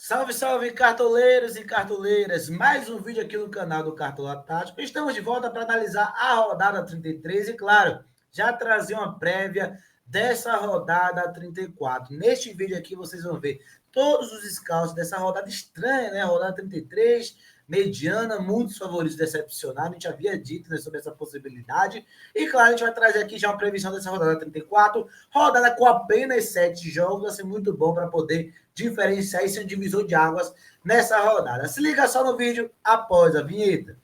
Salve, salve, cartoleiros e cartoleiras! Mais um vídeo aqui no canal do Cartola Tático. Estamos de volta para analisar a rodada 33 e, claro, já trazer uma prévia dessa rodada 34. Neste vídeo aqui vocês vão ver todos os scouts dessa rodada estranha, né? Rodada 33, mediana, muitos favoritos decepcionados. A gente havia dito, né, sobre essa possibilidade. E, claro, a gente vai trazer aqui já uma previsão dessa rodada 34. Rodada com apenas 7 jogos. Vai ser muito bom para poder diferenciar esse divisor de águas nessa rodada. Se liga só no vídeo após a vinheta.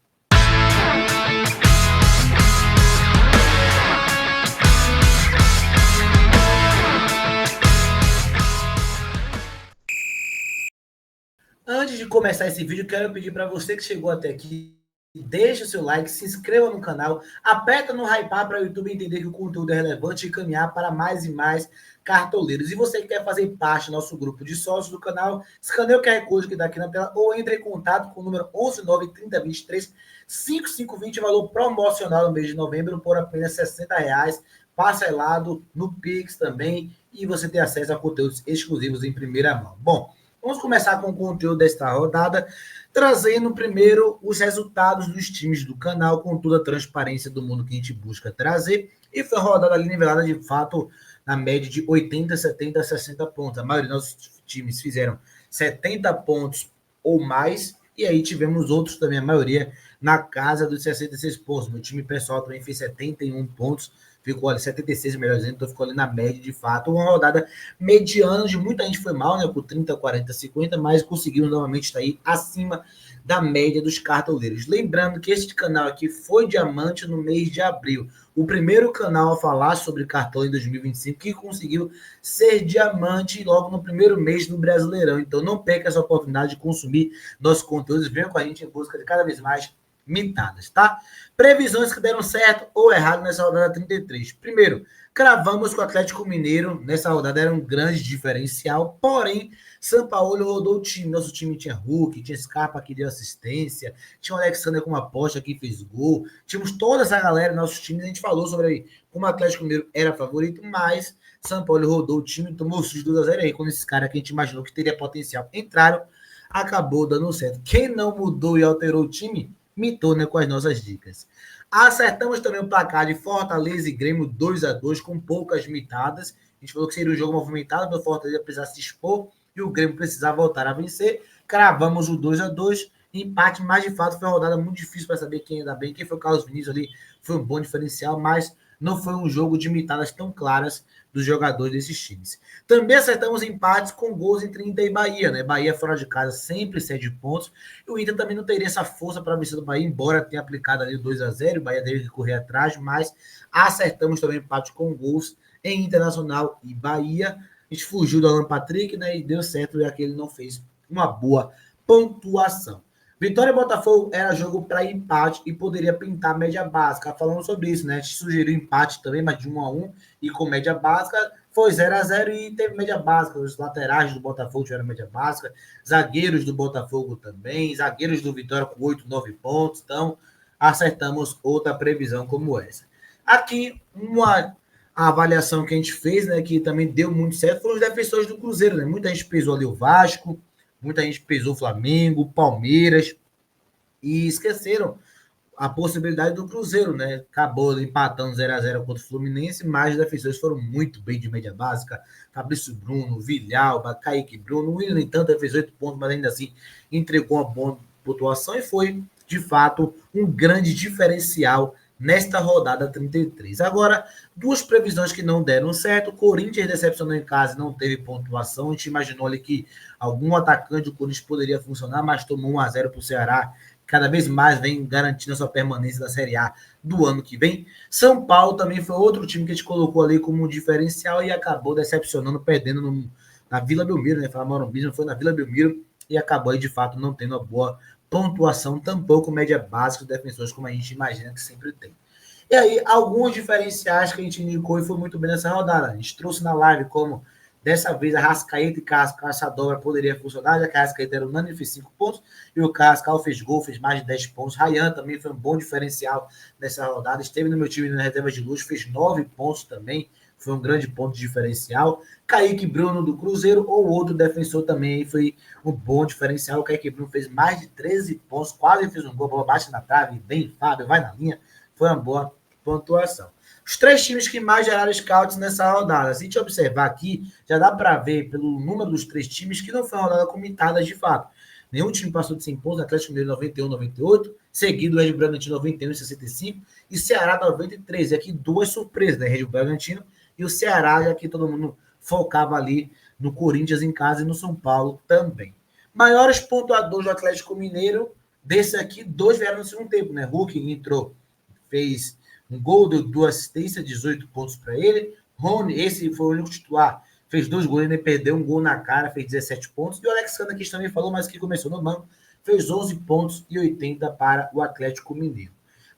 Antes de começar esse vídeo, quero pedir para você que chegou até aqui, deixa o seu like, se inscreva no canal, aperta no hypar para o YouTube entender que o conteúdo é relevante e caminhar para mais e mais cartoleiros. E você que quer fazer parte do nosso grupo de sócios do canal, escaneie o QR Code que está aqui na tela ou entre em contato com o número 11930235520, valor promocional no mês de novembro por apenas R$60, parcelado no Pix também, e você tem acesso a conteúdos exclusivos em primeira mão. Bom, vamos começar com o conteúdo desta rodada, trazendo primeiro os resultados dos times do canal, com toda a transparência do mundo que a gente busca trazer. E foi uma rodada ali nivelada de fato na média de 80, 70, 60 pontos. A maioria dos nossos times fizeram 70 pontos ou mais, e aí tivemos outros também, a maioria na casa dos 66 pontos. Meu time pessoal também fez 71 pontos, ficou ali 76, melhor dizendo, então ficou ali na média de fato. Uma rodada mediana, onde muita gente foi mal, né, por 30, 40, 50, mas conseguimos novamente estar aí acima da média dos cartoleiros. Lembrando que este canal aqui foi diamante no mês de abril. O primeiro canal a falar sobre cartão em 2025 que conseguiu ser diamante logo no primeiro mês do Brasileirão. Então não perca essa oportunidade de consumir nossos conteúdos. Venha com a gente em busca de cada vez mais mitadas, tá? Previsões que deram certo ou errado nessa rodada 33. Primeiro, cravamos que o Atlético Mineiro nessa rodada era um grande diferencial, porém, São Paulo rodou o time. Nosso time tinha Hulk, tinha Scarpa que deu assistência, tinha o Alexander com uma aposta que fez gol, tínhamos toda essa galera no nosso time. A gente falou sobre como o Atlético Mineiro era favorito, mas São Paulo rodou o time e tomou os 2-0 aí, quando esses caras que a gente imaginou que teria potencial entraram, acabou dando certo. Quem não mudou e alterou o time, mitou, né, com as nossas dicas. Acertamos também o placar de Fortaleza e Grêmio 2-2 com poucas mitadas. A gente falou que seria um jogo movimentado, mas o Fortaleza precisava se expor e o Grêmio precisava voltar a vencer. Cravamos o 2-2, empate, mas de fato foi uma rodada muito difícil para saber quem ia dar bem. Quem foi o Carlos Vinícius ali foi um bom diferencial, mas não foi um jogo de mitadas tão claras dos jogadores desses times. Também acertamos empates com gols entre Inter e Bahia, né? Bahia fora de casa sempre cede pontos, e o Inter também não teria essa força para vencer do Bahia, embora tenha aplicado ali o 2-0, o Bahia teve que correr atrás, mas acertamos também empate com gols em Internacional e Bahia. A gente fugiu do Alan Patrick, né? E deu certo, já que ele não fez uma boa pontuação. Vitória e Botafogo era jogo para empate e poderia pintar média básica. Falando sobre isso, né? A gente sugeriu empate também, mas de 1-1 e com média básica. Foi 0-0 e teve média básica. Os laterais do Botafogo tiveram média básica. Zagueiros do Botafogo também. Zagueiros do Vitória com 8, 9 pontos. Então, acertamos outra previsão como essa. Aqui, uma avaliação que a gente fez, né? Que também deu muito certo, foram os defensores do Cruzeiro, né? Muita gente pesou ali o Vasco. Muita gente pesou o Flamengo, Palmeiras, e esqueceram a possibilidade do Cruzeiro, né? Acabou empatando 0-0 contra o Fluminense, mas os defensores foram muito bem de média básica. Fabrício Bruno, Villalba, Kaique Bruno, o Willian, nem tanto, fez 8 pontos, mas ainda assim entregou uma boa pontuação e foi, de fato, um grande diferencial nesta rodada 33. Agora, duas previsões que não deram certo. O Corinthians decepcionou em casa e não teve pontuação. A gente imaginou ali que algum atacante do Corinthians poderia funcionar, mas tomou 1-0 para o Ceará. Cada vez mais vem garantindo a sua permanência da Série A do ano que vem. São Paulo também foi outro time que a gente colocou ali como um diferencial e acabou decepcionando, perdendo na Vila Belmiro, né? Falar Morumbi, foi na Vila Belmiro e acabou aí, de fato, não tendo uma boa pontuação, tampouco média básica dos defensores, como a gente imagina que sempre tem. E aí, alguns diferenciais que a gente indicou e foi muito bem nessa rodada. A gente trouxe na live como, dessa vez, a Rascaeta e Casca, essa dobra poderia funcionar, já que a Rascaeta era unânime, fez 5 pontos, e o Cascal fez gol, fez mais de 10 pontos. Ryan também foi um bom diferencial nessa rodada, esteve no meu time na reserva de luxo, fez 9 pontos também, foi um grande ponto de diferencial. Kaique Bruno do Cruzeiro, ou outro defensor também, foi um bom diferencial. O Kaique Bruno fez mais de 13 pontos, quase fez um gol, bola baixa na trave, bem, Fábio, vai na linha. Foi uma boa pontuação. Os 3 times que mais geraram scouts nessa rodada. Se a gente observar aqui, já dá para ver pelo número dos 3 times que não foi uma rodada comentada de fato. Nenhum time passou de 100 pontos, Atlético Mineiro 91, 98, seguido o Red Bull Bragantino 91 e 65, e Ceará 93. E aqui 2 surpresas, né? Red Bull Bragantino e o Ceará, já que todo mundo focava ali no Corinthians em casa e no São Paulo também. Maiores pontuadores do Atlético Mineiro, desse aqui, 2 vieram no segundo tempo, né? Hulk entrou, fez um gol, deu 2 assistências, 18 pontos para ele. Rony, esse foi o único titular, fez 2 gols, ele perdeu um gol na cara, fez 17 pontos. E o Alexandre que também falou, mas que começou no banco, fez 11 pontos e 80 para o Atlético Mineiro.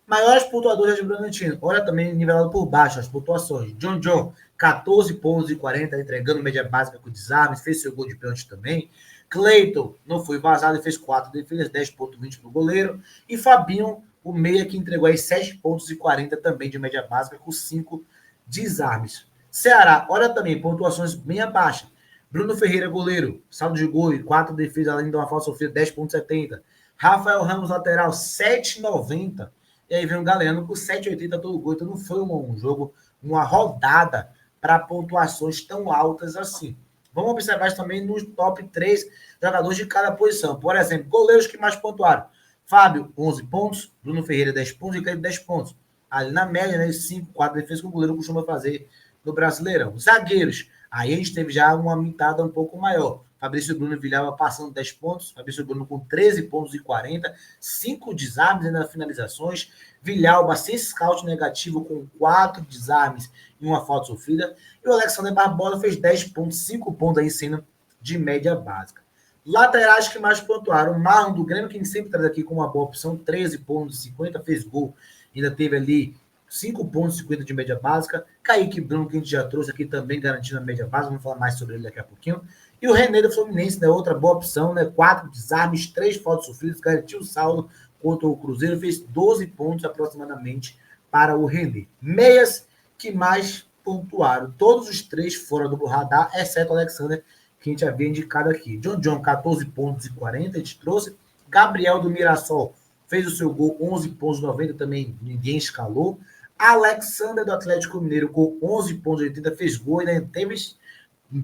Maiores pontuadores do Bragantino, olha também nivelado por baixo as pontuações. John, 14 pontos e 40, entregando média básica com desarmes, fez seu gol de pênalti também. Cleiton não foi vazado e fez 4 defesas, 10,20 para o goleiro. E Fabinho, o meia que entregou aí 7 pontos e 40 também de média básica com 5 desarmes. Ceará, olha também, pontuações bem abaixo. Bruno Ferreira, goleiro, saldo de gol e 4 defesas, além de uma falta sofrida, 10,70. Rafael Ramos, lateral, 7,90. E aí vem o Galeano com 7,80 todo gol. Então não foi um jogo, uma rodada para pontuações tão altas assim. Vamos observar isso também nos top 3 jogadores de cada posição. Por exemplo, goleiros que mais pontuaram. Fábio, 11 pontos. Bruno Ferreira, 10 pontos. E Cleiton, 10 pontos. Ali na média, né, 5, 4 defesas que o goleiro costuma fazer no Brasileirão. Zagueiros. Aí a gente teve já uma mitada um pouco maior. Fabrício Bruno Vilhava passando 10 pontos. Fabrício Bruno com 13 pontos e 40. 5 desarmes nas finalizações. Vilhalba sem scout negativo com 4 desarmes e uma falta sofrida. E o Alexandre Barbosa fez 10 pontos, 5 pontos aí sendo de média básica. Laterais que mais pontuaram. O Marlon do Grêmio, que a gente sempre traz aqui como uma boa opção, 13 pontos, 50, fez gol. Ainda teve ali 5 pontos, 50 de média básica. Kaique Bruno, que a gente já trouxe aqui também, garantindo a média básica. Vamos falar mais sobre ele daqui a pouquinho. E o René do Fluminense, né, outra boa opção, né, 4 desarmes, 3 faltas sofridas, garantiu o saldo contra o Cruzeiro, fez 12 pontos aproximadamente para o René. Meias que mais pontuaram, todos os 3 fora do radar, exceto o Alexander, que a gente havia indicado aqui. John, 14 pontos e 40, a gente trouxe. Gabriel do Mirassol fez o seu gol, 11 pontos e 90, também ninguém escalou. Alexander do Atlético Mineiro com 11 pontos e 80, fez gol, né? Teve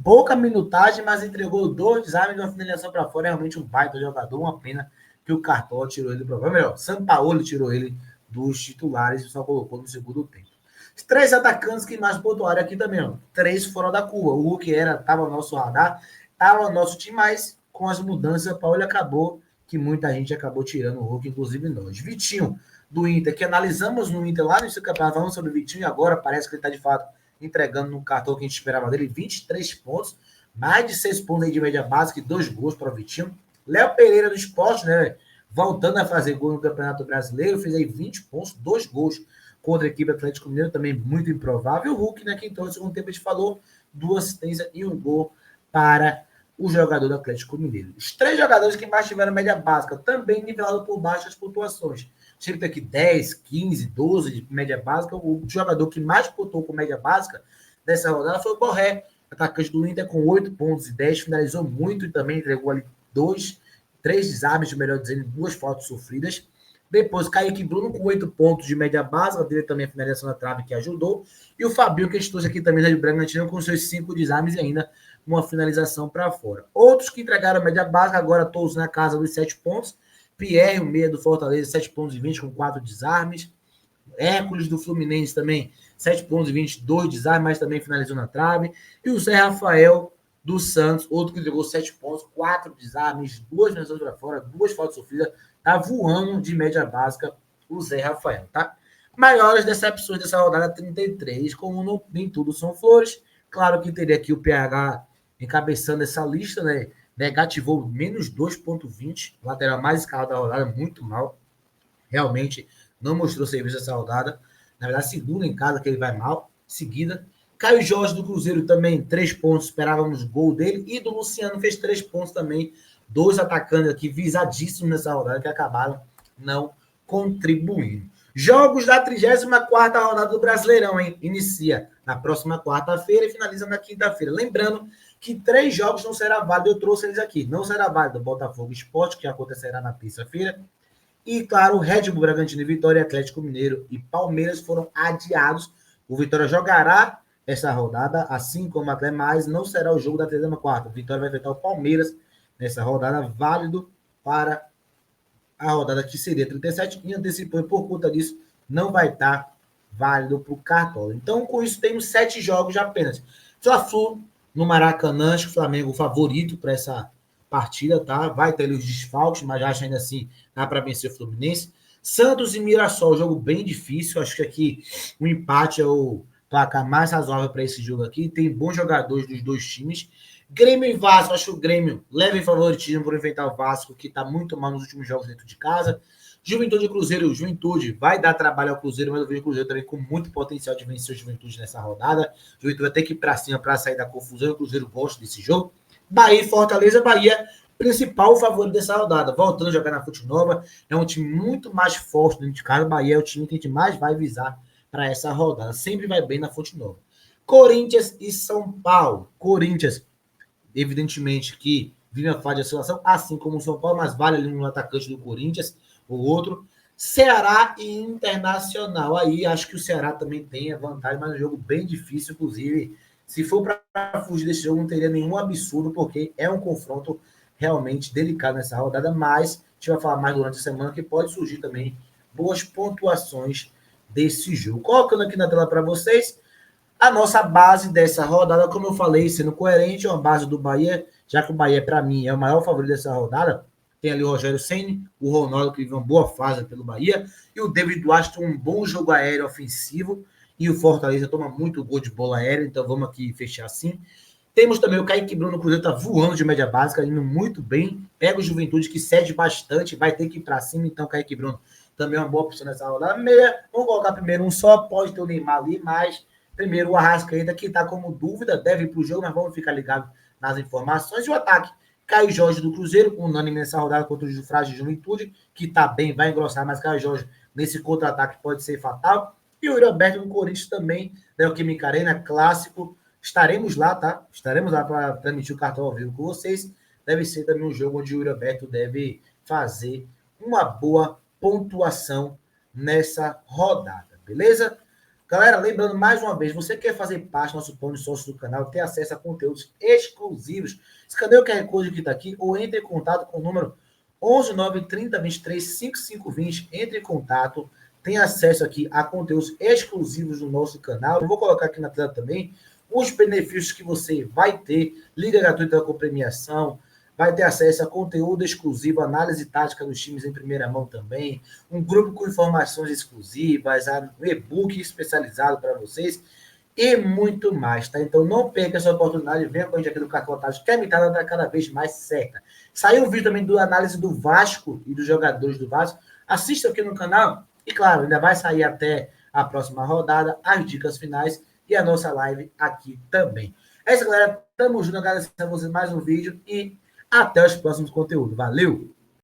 pouca minutagem, mas entregou 2 desarmes de uma finalização para fora. É realmente um baita jogador, uma pena que o Cartola tirou ele do programa. Melhor, Sampaoli tirou ele dos titulares e só colocou no segundo tempo. Os 3 atacantes que mais pontuaram aqui também, ó. 3 fora da curva. O Hulk estava no nosso radar, estava no nosso time, mas com as mudanças, o Paulo acabou, que muita gente acabou tirando o Hulk, inclusive nós. Vitinho, do Inter, que analisamos no Inter lá no campeonato, falando sobre o Vitinho, e agora parece que ele está de fato entregando no cartão que a gente esperava dele, 23 pontos, mais de 6 pontos aí de média básica e 2 gols para o Vitinho. Léo Pereira do Sport, né, voltando a fazer gol no Campeonato Brasileiro, fez aí 20 pontos, 2 gols contra a equipe Atlético Mineiro, também muito improvável. O Hulk, né, que entrou no segundo tempo, a gente falou, 2 assistências e 1 gol para o jogador do Atlético Mineiro. Os 3 jogadores que mais tiveram média básica, também nivelado por baixas pontuações. Sempre aqui 10, 15, 12 de média básica. O jogador que mais pontuou com média básica dessa rodada foi o Borré, atacante do Inter, com 8 pontos e 10, finalizou muito e também entregou ali 3 desarmes, melhor dizendo, 2 faltas sofridas. Depois, Kaique Bruno com 8 pontos de média básica, teve também a finalização na trave que ajudou. E o Fabinho, que a gente trouxe aqui também da Bragantino, com seus 5 desarmes e ainda uma finalização para fora. Outros que entregaram média básica, agora todos na casa dos 7 pontos. Pierre, o meia do Fortaleza, 7 pontos e 20 com 4 desarmes. Hércules do Fluminense também, 7 pontos e 20, 2 desarmes, mas também finalizou na trave. E o Zé Rafael do Santos, outro que entregou 7 pontos, 4 desarmes, 2 finalizações para fora, 2 faltas sofridas. Tá voando de média básica o Zé Rafael, tá? Maiores decepções dessa rodada, 33, como nem tudo são flores. Claro que teria aqui o PH encabeçando essa lista, né? Negativou menos 2,20, lateral mais escalado da rodada, muito mal. Realmente não mostrou serviço essa rodada. Na verdade, segunda em casa que ele vai mal. Seguida. Caio Jorge do Cruzeiro também, 3 pontos, esperávamos gol dele. E do Luciano fez 3 pontos também. 2 atacantes aqui visadíssimos nessa rodada que acabaram não contribuindo. Jogos da 34ª rodada do Brasileirão, hein? Inicia na próxima quarta-feira e finaliza na quinta-feira. Lembrando que 3 jogos não será válido, eu trouxe eles aqui. Não será válido Botafogo Sport, que acontecerá na terça-feira. E, claro, Red Bull Bragantino, Vitória, Atlético Mineiro e Palmeiras foram adiados. O Vitória jogará essa rodada, assim como até mais, não será o jogo da 34ª. O Vitória vai enfrentar o Palmeiras nessa rodada, válido para a rodada que seria 37, e antecipou, e por conta disso, não vai estar válido para o Cartola. Então, com isso, temos 7 jogos apenas. Fla-Flu no Maracanã, acho que o Flamengo favorito para essa partida, tá? Vai ter ali os desfalques, mas acho ainda assim dá para vencer o Fluminense. Santos e Mirassol, jogo bem difícil. Acho que aqui o empate é o placar mais razoável para esse jogo aqui. Tem bons jogadores dos dois times. Grêmio e Vasco, acho que o Grêmio leva em favoritismo por enfrentar o Vasco, que está muito mal nos últimos jogos dentro de casa. Juventude e Cruzeiro, Juventude vai dar trabalho ao Cruzeiro, mas eu vejo o Cruzeiro também com muito potencial de vencer o Juventude nessa rodada. Juventude vai ter que ir para cima para sair da confusão, o Cruzeiro gosta desse jogo. Bahia e Fortaleza, Bahia, principal favorito dessa rodada. Voltando a jogar na Fonte Nova, é um time muito mais forte dentro de casa. Bahia é o time que a gente mais vai visar para essa rodada. Sempre vai bem na Fonte Nova. Corinthians e São Paulo. Corinthians, evidentemente que vive a fase de oscilação, assim como o São Paulo, mas vale ali um atacante do Corinthians, o outro. Ceará e Internacional. Aí acho que o Ceará também tem a vantagem, mas é um jogo bem difícil, inclusive. Se for para fugir desse jogo, não teria nenhum absurdo, porque é um confronto realmente delicado nessa rodada, mas a gente vai falar mais durante a semana que pode surgir também boas pontuações desse jogo. Colocando aqui na tela para vocês a nossa base dessa rodada, como eu falei, sendo coerente, é uma base do Bahia, já que o Bahia, para mim, é o maior favorito dessa rodada. Tem ali o Rogério Ceni, o Ronaldo, que vive uma boa fase pelo Bahia, e o David Duarte tem um bom jogo aéreo ofensivo, e o Fortaleza toma muito gol de bola aérea, então vamos aqui fechar assim. Temos também o Kaique Bruno, o Cruzeiro está voando de média básica, indo muito bem. Pega o Juventude, que cede bastante, vai ter que ir para cima, então Kaique Bruno também é uma boa opção nessa rodada. Meia, vamos colocar primeiro um só, pode ter o Neymar ali, mas primeiro o Arrascaeta, que está como dúvida, deve ir para o jogo, mas vamos ficar ligados nas informações. E o ataque, Caio Jorge do Cruzeiro, unânime nessa rodada contra o Frágil Juventude, que está bem, vai engrossar, mas Caio Jorge nesse contra-ataque pode ser fatal. E o Yuri Alberto do Corinthians também, da Neoquímica Arena, clássico. Estaremos lá, tá? Estaremos lá para transmitir o cartão ao vivo com vocês. Deve ser também um jogo onde o Yuri Alberto deve fazer uma boa pontuação nessa rodada, beleza? Galera, lembrando mais uma vez, você quer fazer parte do nosso plano de sócio do canal, ter acesso a conteúdos exclusivos, escaneie o QR Code que está aqui ou entre em contato com o número 11 930 23 5520. Entre em contato, tem acesso aqui a conteúdos exclusivos do nosso canal. Eu vou colocar aqui na tela também os benefícios que você vai ter, liga gratuita com premiação, vai ter acesso a conteúdo exclusivo, análise tática dos times em primeira mão também, um grupo com informações exclusivas, um e-book especializado para vocês e muito mais, tá? Então não perca essa oportunidade, venha com a gente aqui do Cartão Tático, que a mitada está cada vez mais certa. Saiu um vídeo também do análise do Vasco e dos jogadores do Vasco, assista aqui no canal e, claro, ainda vai sair até a próxima rodada, as dicas finais e a nossa live aqui também. É isso, galera. Tamo junto. Agradeço a vocês mais um vídeo e até os próximos conteúdos. Valeu!